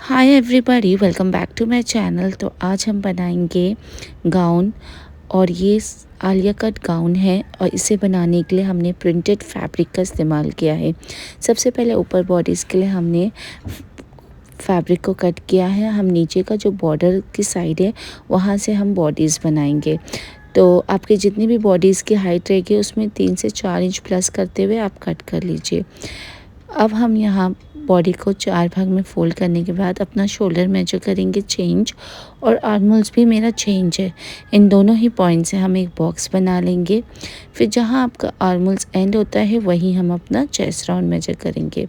Hi everybody, welcome back to my channel. तो आज हम बनाएंगे गाउन। और ये आलिया कट गाउन है और इसे बनाने के लिए हमने प्रिंटेड फैब्रिक का इस्तेमाल किया है। सबसे पहले ऊपर बॉडीज़ के लिए हमने फैब्रिक को कट किया है। हम नीचे का जो बॉर्डर की साइड है वहाँ से हम बॉडीज़ बनाएंगे। तो आपकी जितनी भी बॉडीज़ की हाइट रहेगी उसमें 3 से 4 इंच प्लस करते हुए आप कट कर लीजिए। अब हम यहाँ बॉडी को 4 भाग में फोल्ड करने के बाद अपना शोल्डर मेजर करेंगे चेंज, और आर्महोल्स भी मेरा चेंज है। इन दोनों ही पॉइंट से हम एक बॉक्स बना लेंगे। फिर जहाँ आपका आर्महोल्स एंड होता है वहीं हम अपना चेस्ट राउंड मेजर करेंगे।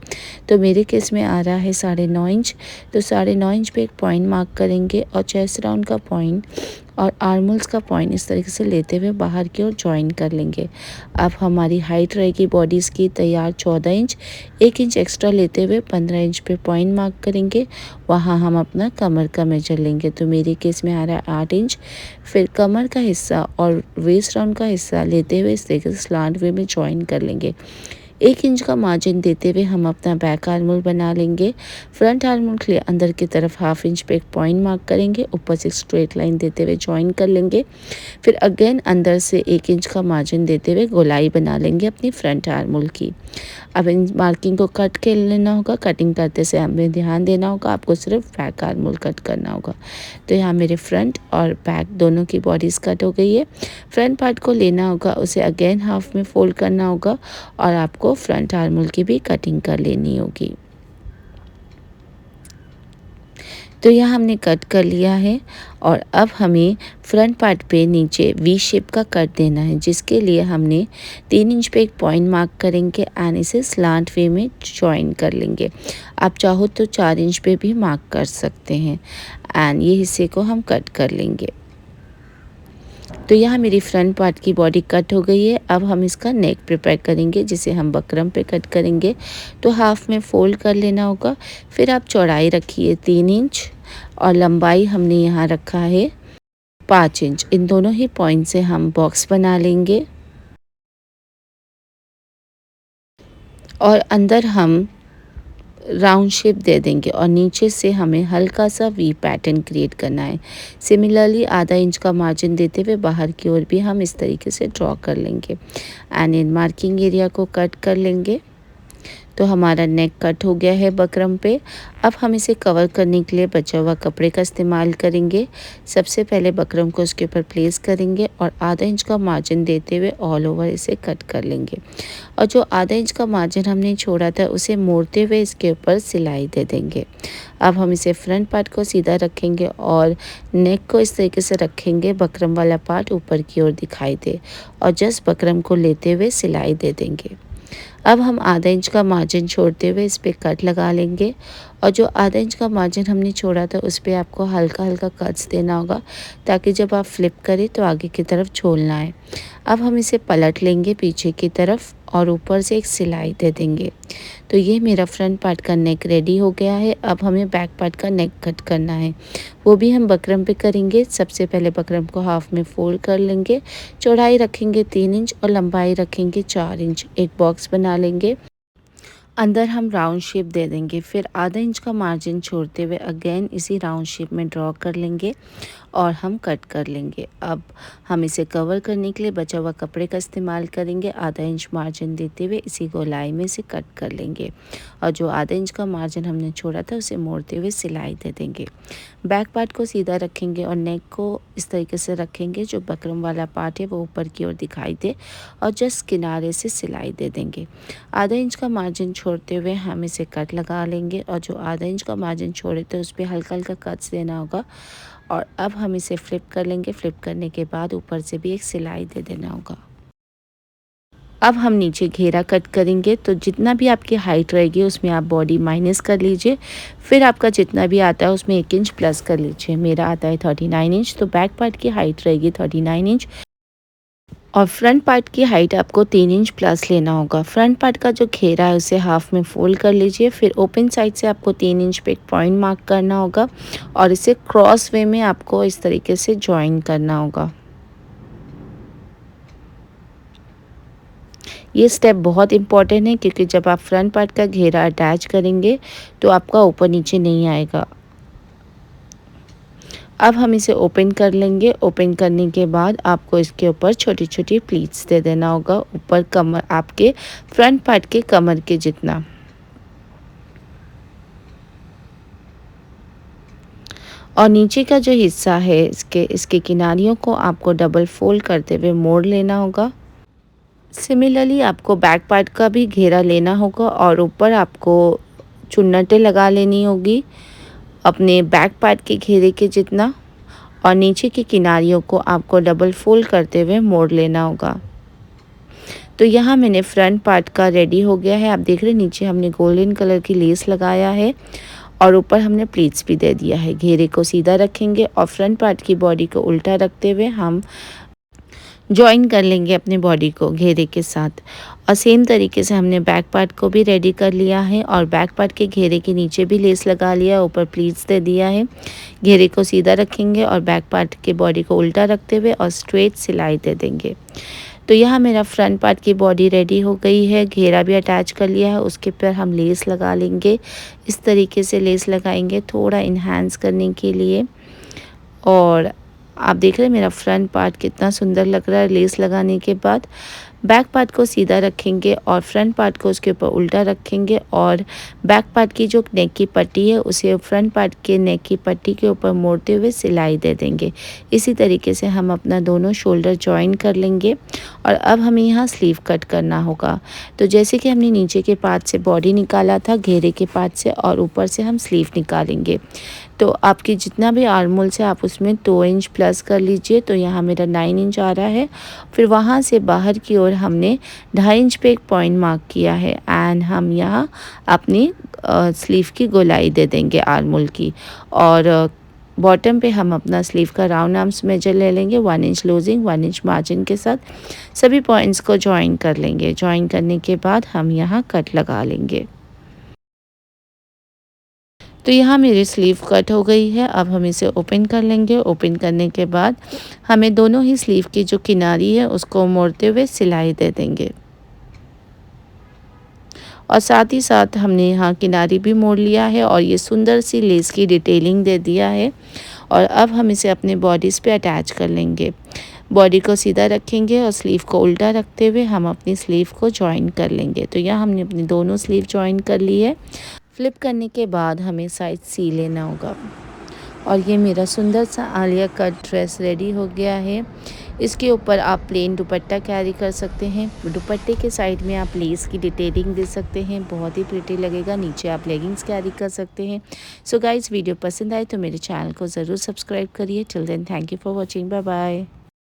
तो मेरे केस में आ रहा है 9.5 इंच। तो 9.5 इंच पे एक पॉइंट मार्क करेंगे और चेस्ट राउंड का पॉइंट और आर्महोल्स का पॉइंट इस तरीके से लेते हुए बाहर की ओर जॉइन कर लेंगे। अब हमारी हाइट रहेगी बॉडीज़ की तैयार 14 इंच। 1 इंच एक्स्ट्रा लेते हुए 15 इंच पे पॉइंट मार्क करेंगे। वहाँ हम अपना कमर का मेजर लेंगे। तो मेरे केस में आ रहा है 8 इंच। फिर कमर का हिस्सा और वेस्ट राउंड का हिस्सा लेते हुए इस तरीके से स्लांट वे में जॉइन कर लेंगे। 1 इंच का मार्जिन देते हुए हम अपना बैक आर्महोल बना लेंगे। फ्रंट आर्महोल के लिए अंदर की तरफ 1/2 इंच पे एक पॉइंट मार्क करेंगे। ऊपर से स्ट्रेट लाइन देते हुए जॉइन कर लेंगे। फिर अगेन अंदर से 1 इंच का मार्जिन देते हुए गोलाई बना लेंगे अपनी फ्रंट आर्महोल की। अब इन मार्किंग को कट के लेना होगा। कटिंग करते से हमें ध्यान देना होगा, आपको सिर्फ बैक आर्महोल कट करना होगा। तो यहाँ मेरे फ्रंट और बैक दोनों की बॉडीज़ कट हो गई है। फ्रंट पार्ट को लेना होगा, उसे अगेन हाफ में फोल्ड करना होगा और आपको फ्रंट आर्महोल की भी कटिंग कर लेनी होगी। तो यह हमने कट कर लिया है और अब हमें फ्रंट पार्ट पे नीचे वी शेप का कट देना है, जिसके लिए हमने 3 इंच पे एक पॉइंट मार्क करेंगे एंड इसे स्लांट वे में जॉइन कर लेंगे। आप चाहो तो 4 इंच पे भी मार्क कर सकते हैं एंड ये हिस्से को हम कट कर लेंगे। तो यहाँ मेरी फ्रंट पार्ट की बॉडी कट हो गई है। अब हम इसका नेक प्रिपेयर करेंगे, जिसे हम बकरम पे कट करेंगे। तो हाफ में फोल्ड कर लेना होगा। फिर आप चौड़ाई रखिए 3 इंच और लंबाई हमने यहाँ रखा है 5 इंच। इन दोनों ही पॉइंट से हम बॉक्स बना लेंगे और अंदर हम राउंड शेप दे देंगे और नीचे से हमें हल्का सा वी पैटर्न क्रिएट करना है। सिमिलरली आधा इंच का मार्जिन देते हुए बाहर की ओर भी हम इस तरीके से ड्रॉ कर लेंगे एंड इन मार्किंग एरिया को कट कर लेंगे। तो हमारा नेक कट हो गया है बकरम पे। अब हम इसे कवर करने के लिए बचा हुआ कपड़े का इस्तेमाल करेंगे। सबसे पहले बकरम को उसके ऊपर प्लेस करेंगे और आधा इंच का मार्जिन देते हुए ऑल ओवर इसे कट कर लेंगे। और जो आधा इंच का मार्जिन हमने छोड़ा था उसे मोड़ते हुए इसके ऊपर सिलाई दे देंगे। अब हम इसे फ्रंट पार्ट को सीधा रखेंगे और नेक को इस तरीके से रखेंगे बकरम वाला पार्ट ऊपर की ओर दिखाई दे, और जस्ट बकरम को लेते हुए सिलाई दे देंगे। अब हम आधा इंच का मार्जिन छोड़ते हुए इस पर कट लगा लेंगे और जो आधा इंच का मार्जिन हमने छोड़ा था उस पर आपको हल्का हल्का कट्स देना होगा, ताकि जब आप फ्लिप करें तो आगे की तरफ झोल ना आए। अब हम इसे पलट लेंगे पीछे की तरफ और ऊपर से एक सिलाई दे देंगे। तो ये मेरा फ्रंट पार्ट का नेक रेडी हो गया है। अब हमें बैक पार्ट का नेक कट करना है, वो भी हम बकरम पे करेंगे। सबसे पहले बकरम को हाफ में फोल्ड कर लेंगे। चौड़ाई रखेंगे 3 इंच और लंबाई रखेंगे 4 इंच। एक बॉक्स बना लेंगे, अंदर हम राउंड शेप दे देंगे। फिर आधा इंच का मार्जिन छोड़ते हुए अगेन इसी राउंड शेप में ड्रॉ कर लेंगे और हम कट कर लेंगे। अब हम इसे कवर करने के लिए बचा हुआ कपड़े का इस्तेमाल करेंगे। आधा इंच मार्जिन देते हुए इसी गोलाई में से कट कर लेंगे और जो आधा इंच का मार्जिन हमने छोड़ा था उसे मोड़ते हुए सिलाई दे देंगे। बैक पार्ट को सीधा रखेंगे और नेक को इस तरीके से रखेंगे जो बकरम वाला पार्ट है वो ऊपर की ओर दिखाई दे, और जस्ट किनारे से सिलाई दे देंगे। आधा इंच का मार्जिन छोड़ते हुए हम इसे कट लगा लेंगे और जो आधा इंच का मार्जिन छोड़े थे उस पर हल्का हल्का कट्स देना होगा। और अब हम इसे फ्लिप कर लेंगे। फ्लिप करने के बाद ऊपर से भी एक सिलाई दे देना होगा। अब हम नीचे घेरा कट करेंगे। तो जितना भी आपकी हाइट रहेगी उसमें आप बॉडी माइनस कर लीजिए। फिर आपका जितना भी आता है उसमें 1 इंच प्लस कर लीजिए। मेरा आता है 39 इंच, तो बैक पार्ट की हाइट रहेगी 39 इंच और फ्रंट पार्ट की हाइट आपको 3 इंच प्लस लेना होगा। फ्रंट पार्ट का जो घेरा है उसे हाफ में फोल्ड कर लीजिए। फिर ओपन साइड से आपको 3 इंच पे एक पॉइंट मार्क करना होगा और इसे क्रॉस वे में आपको इस तरीके से जॉइन करना होगा। ये स्टेप बहुत इंपॉर्टेंट है, क्योंकि जब आप फ्रंट पार्ट का घेरा अटैच करेंगे तो आपका ऊपर नीचे नहीं आएगा। अब हम इसे ओपन कर लेंगे। ओपन करने के बाद आपको इसके ऊपर छोटी छोटी प्लीट्स दे देना होगा, ऊपर कमर आपके फ्रंट पार्ट के कमर के जितना। और नीचे का जो हिस्सा है इसके किनारियों को आपको डबल फोल्ड करते हुए मोड़ लेना होगा। सिमिलरली आपको बैक पार्ट का भी घेरा लेना होगा और ऊपर आपको चुन्नटें लगा लेनी होगी अपने बैक पार्ट के घेरे के जितना, और नीचे की किनारियों को आपको डबल फोल्ड करते हुए मोड़ लेना होगा। तो यहाँ मैंने फ्रंट पार्ट का रेडी हो गया है। आप देख रहे हैं नीचे हमने गोल्डन कलर की लेस लगाया है और ऊपर हमने प्लीट्स भी दे दिया है। घेरे को सीधा रखेंगे और फ्रंट पार्ट की बॉडी को उल्टा रखते हुए हम जॉइन कर लेंगे अपने बॉडी को घेरे के साथ। और सेम तरीके से हमने बैक पार्ट को भी रेडी कर लिया है और बैक पार्ट के घेरे के नीचे भी लेस लगा लिया, ऊपर प्लीट्स दे दिया है। घेरे को सीधा रखेंगे और बैक पार्ट के बॉडी को उल्टा रखते हुए और स्ट्रेट सिलाई दे देंगे। तो यहाँ मेरा फ्रंट पार्ट की बॉडी रेडी हो गई है। घेरा भी अटैच कर लिया है, उसके पर हम लेस लगा लेंगे। इस तरीके से लेस लगाएंगे थोड़ा इन्हांस करने के लिए। और आप देख रहे हैं मेरा फ्रंट पार्ट कितना सुंदर लग रहा है लेस लगाने के बाद। बैक पार्ट को सीधा रखेंगे और फ्रंट पार्ट को उसके ऊपर उल्टा रखेंगे और बैक पार्ट की जो नेक की पट्टी है उसे फ्रंट पार्ट के नेक की पट्टी के ऊपर मोड़ते हुए सिलाई दे देंगे। इसी तरीके से हम अपना दोनों शोल्डर जॉइन कर लेंगे। और अब हमें यहाँ स्लीव कट करना होगा। तो जैसे कि हमने नीचे के पार्ट से बॉडी निकाला था घेरे के पार्ट से, और ऊपर से हम स्लीव निकालेंगे। तो आपकी जितना भी आर्मोल से आप उसमें 2 इंच प्लस कर लीजिए। तो यहाँ मेरा 9 इंच आ रहा है। फिर वहाँ से बाहर की ओर हमने 2.5 इंच पे एक पॉइंट मार्क किया है एंड हम यहाँ अपनी स्लीव की गोलाई दे देंगे आर्मोल की। और बॉटम पे हम अपना स्लीव का राउंड आर्म्स मेजर ले लेंगे 1 इंच लूजिंग 1 इंच मार्जिन के साथ। सभी पॉइंट्स को ज्वाइन कर लेंगे। ज्वाइन करने के बाद हम यहाँ कट लगा लेंगे। तो यहाँ मेरी स्लीव कट हो गई है। अब हम इसे ओपन कर लेंगे। ओपन करने के बाद हमें दोनों ही स्लीव की जो किनारी है उसको मोड़ते हुए सिलाई दे देंगे। और साथ ही साथ हमने यहाँ किनारी भी मोड़ लिया है और ये सुंदर सी लेस की डिटेलिंग दे दिया है। और अब हम इसे अपने बॉडीज़ पे अटैच कर लेंगे। बॉडी को सीधा रखेंगे और स्लीव को उल्टा रखते हुए हम अपनी स्लीव को जॉइन कर लेंगे। तो यहाँ हमने अपनी दोनों स्लीव जॉइन कर ली है। फ्लिप करने के बाद हमें साइड सी लेना होगा। और ये मेरा सुंदर सा आलिया कट ड्रेस रेडी हो गया है। इसके ऊपर आप प्लेन दुपट्टा कैरी कर सकते हैं। दुपट्टे के साइड में आप लेस की डिटेलिंग दे सकते हैं, बहुत ही प्रिटी लगेगा। नीचे आप लेगिंग्स कैरी कर सकते हैं। सो गाइस, वीडियो पसंद आए तो मेरे चैनल को ज़रूर सब्सक्राइब करिए। Till then thank you for watching. Bye bye.